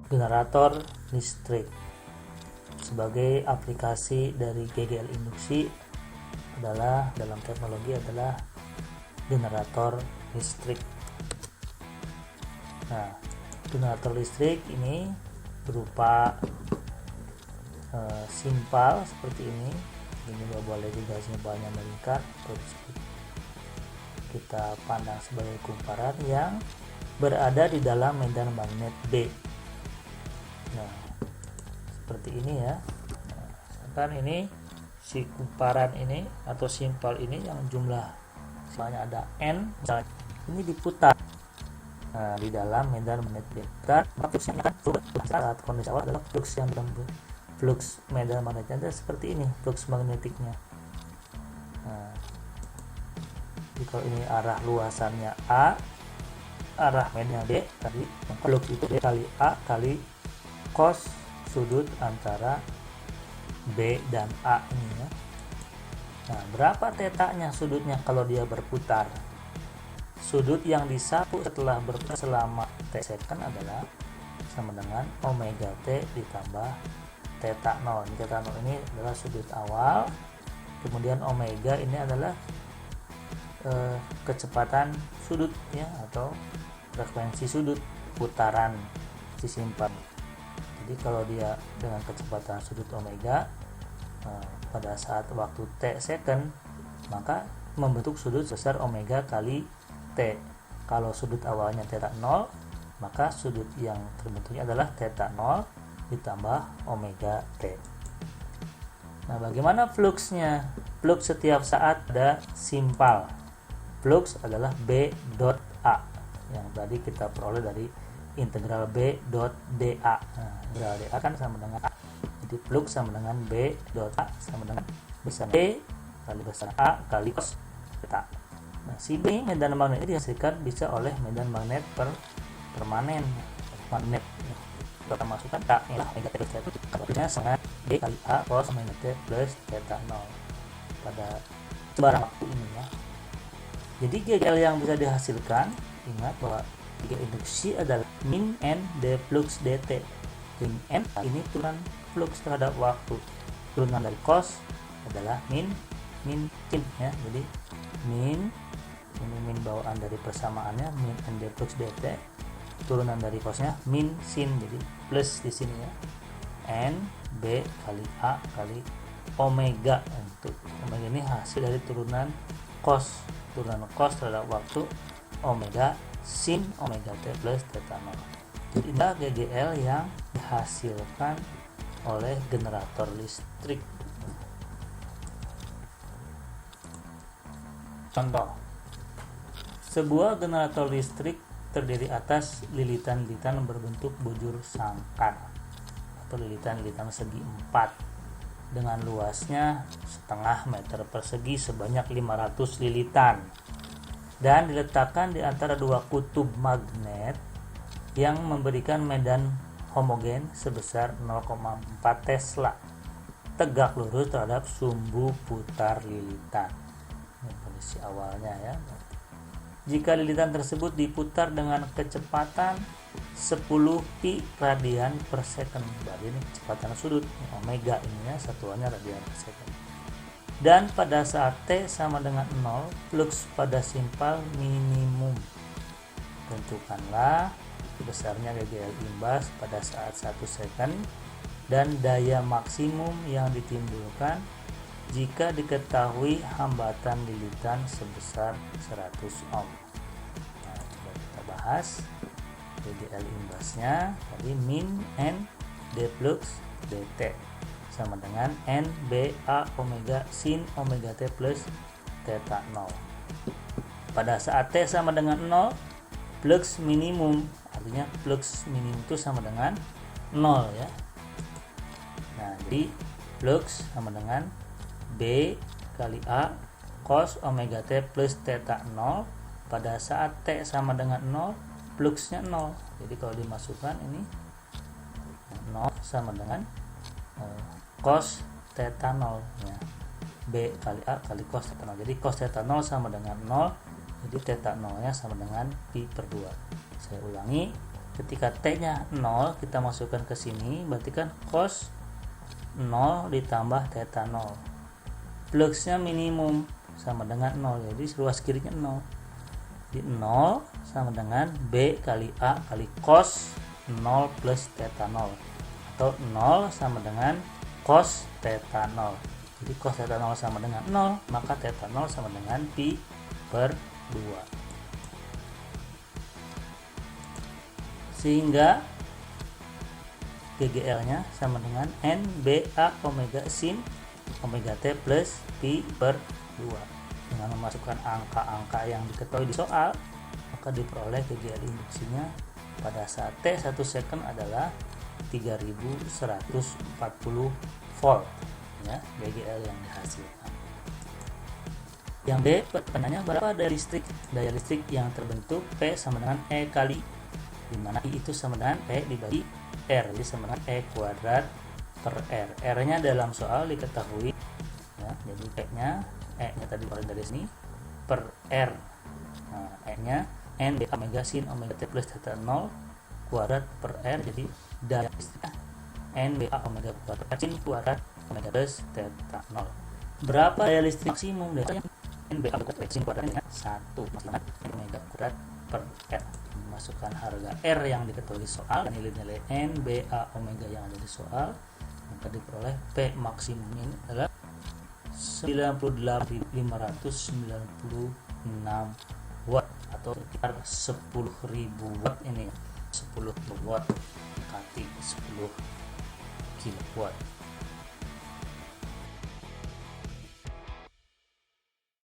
generator listrik. Sebagai aplikasi dari GGL induksi adalah dalam teknologi adalah generator listrik. Nah, generator listrik ini berupa simpal seperti ini juga boleh juga simpalnya melingkar, terus kita pandang sebagai kumparan yang berada di dalam medan magnet B. Nah, seperti ini ya. Nah, kan ini si kumparan ini atau simpal ini yang jumlah misalnya ada N, misalnya ini diputar di dalam medan magnet B. Dan fluksnya kan saat kondisi awal adalah flux yang dalam flux medan magnetnya seperti ini, flux magnetiknya. Nah, jadi kalau ini arah luasannya A, arah medannya B tadi, flux itu B kali A kali cos sudut antara B dan A ini ya. Nah, berapa tetanya sudutnya kalau dia berputar? Sudut yang disapu setelah berputar selama T second adalah sama dengan omega T ditambah theta 0. Theta 0 ini adalah sudut awal, kemudian omega ini adalah kecepatan sudut ya, atau frekuensi sudut putaran si simpal. Jadi kalau dia dengan kecepatan sudut omega pada saat waktu T second, maka membentuk sudut sebesar omega kali T. Kalau sudut awalnya theta 0, maka sudut yang terbentuknya adalah theta 0 ditambah omega T. Nah, bagaimana fluxnya? Flux setiap saat ada simpal. Flux adalah B dot A yang tadi kita peroleh dari integral B dot dA. Nah, integral dA kan sama dengan A. Jadi flux sama dengan B dot A sama dengan besar B kali besar A kali cos theta. Nah, si B medan magnet ini dihasilkan bisa oleh medan magnet permanen magnet. Kita masukkan K inilah omega T plus theta, katanya sangat B kali A cos omega T plus theta 0 pada sebarang waktu ini ya. Jadi GGL yang bisa dihasilkan, ingat bahwa GGL induksi adalah min N d flux dt. Min N ini turunan flux terhadap waktu, turunan dari cos adalah min sin ya. Jadi min ini min bawaan dari persamaannya min N d flux dt, turunan dari cosnya min sin, jadi plus di sini ya, N B kali A kali omega. Untuk omega ini hasil dari turunan cos terhadap waktu omega sin omega T plus theta 0. Jadi inilah GGL yang dihasilkan oleh generator listrik. Contoh, sebuah generator listrik terdiri atas lilitan-lilitan berbentuk bujur sangkar atau lilitan-lilitan segi 4 dengan luasnya setengah meter persegi sebanyak 500 lilitan dan diletakkan di antara dua kutub magnet yang memberikan medan homogen sebesar 0,4 Tesla tegak lurus terhadap sumbu putar lilitan. Ini kondisi awalnya ya. Jika lilitan tersebut diputar dengan kecepatan 10 pi radian per second, berarti ini kecepatan sudut omega ini ya, satuannya radian per second. Dan pada saat T sama dengan 0, flux pada simpal minimum. Tentukanlah besarnya GGL imbas pada saat 1 second dan daya maksimum yang ditimbulkan jika diketahui hambatan lilitan sebesar 100 ohm. Nah, coba kita bahas GGL imbasnya. Tadi min N d flux dt sama dengan N B A omega sin omega T plus theta 0. Pada saat T sama dengan 0, flux minimum, artinya flux minimum itu sama dengan 0 ya. Nah, jadi flux sama dengan B kali A cos omega T plus theta 0 pada saat T sama dengan 0, fluxnya 0. Jadi kalau dimasukkan ini 0 sama dengan cos theta 0 ya. B kali A kali cos theta 0. Jadi cos theta 0 sama dengan 0. Jadi theta 0 nya sama dengan pi per 2. Saya ulangi, ketika T-nya 0 kita masukkan ke sini, berarti kan cos 0 ditambah theta 0. Fluxnya minimum sama dengan 0, jadi ruas kirinya 0. Di 0 sama dengan B kali A kali cos 0 plus theta 0, atau 0 sama dengan cos theta 0. Jadi cos theta 0 sama dengan 0, maka theta 0 sama dengan pi per 2. Sehingga GGL-nya sama dengan NBA omega sin omega T plus pi per 2. Dengan memasukkan angka-angka yang diketahui di soal, maka diperoleh GGL induksinya pada saat T 1 second adalah 3140 volt, ya, GGL yang dihasilkan. Yang B, pertanyaannya berapa daya listrik? Daya listrik yang terbentuk P sama dengan E kali, dimana I itu sama dengan P dibagi R, jadi sama dengan E kuadrat per R. R-nya dalam soal diketahui, ya, jadi P-nya, E-nya tadi keluar dari sini, per R. Nah, E-nya N B omega sin omega T plus theta 0 kuadrat per R, jadi daya listriknya N B omega kuadrat per sin kuadrat omega plus theta 0. Berapa daya listrik maksimum? Daya N B omega per sin kuadratnya 1 maksimal omega kuadrat per R. Masukkan harga R yang diketahui di soal dan nilai-nilai N B omega yang ada di soal, maka diperoleh P maksimum ini adalah 98.596 watt atau sekitar 10.000 watt ini, 10 watt kali 10 kilowatt.